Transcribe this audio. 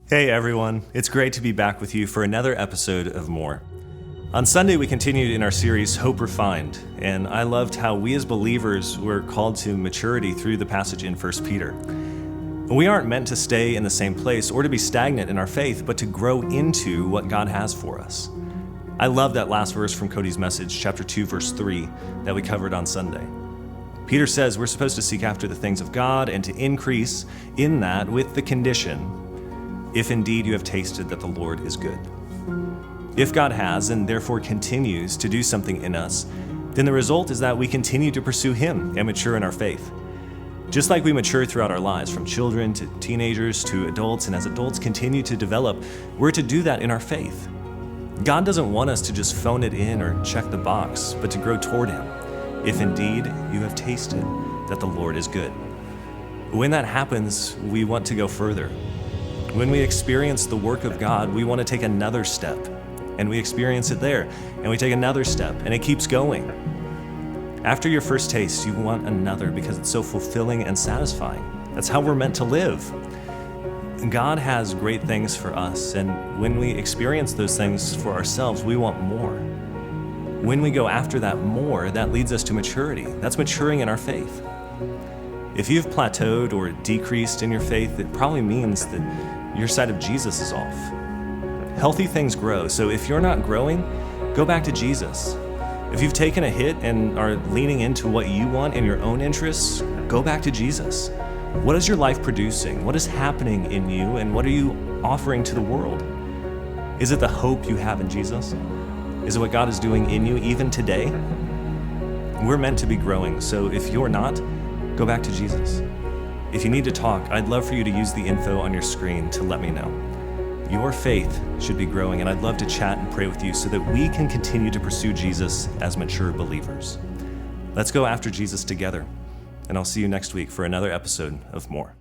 Hey everyone, it's great to be back with you for another episode of More. On Sunday, we continued in our series, Hope Refined, and I loved how we as believers were called to maturity through the passage in 1 Peter. We aren't meant to stay in the same place or to be stagnant in our faith, but to grow into what God has for us. I love that last verse from Cody's message, chapter 2, verse 3, that we covered on Sunday. Peter says we're supposed to seek after the things of God and to increase in that with the condition, if indeed you have tasted that the Lord is good. If God has and therefore continues to do something in us, then the result is that we continue to pursue Him and mature in our faith. Just like we mature throughout our lives, from children to teenagers to adults, and as adults continue to develop, we're to do that in our faith. God doesn't want us to just phone it in or check the box, but to grow toward Him, if indeed you have tasted that the Lord is good. When that happens, we want to go further. When we experience the work of God, we want to take another step, and we experience it there, and we take another step, and it keeps going. After your first taste, you want another because it's so fulfilling and satisfying. That's how we're meant to live. God has great things for us, and when we experience those things for ourselves, we want more. When we go after that more, that leads us to maturity. That's maturing in our faith. If you've plateaued or decreased in your faith, it probably means that your side of Jesus is off. Healthy things grow, so if you're not growing, go back to Jesus. If you've taken a hit and are leaning into what you want in your own interests, go back to Jesus. What is your life producing? What is happening in you, and what are you offering to the world? Is it the hope you have in Jesus? Is it what God is doing in you even today? We're meant to be growing, so if you're not, go back to Jesus. If you need to talk, I'd love for you to use the info on your screen to let me know. Your faith should be growing, and I'd love to chat and pray with you so that we can continue to pursue Jesus as mature believers. Let's go after Jesus together, and I'll see you next week for another episode of More.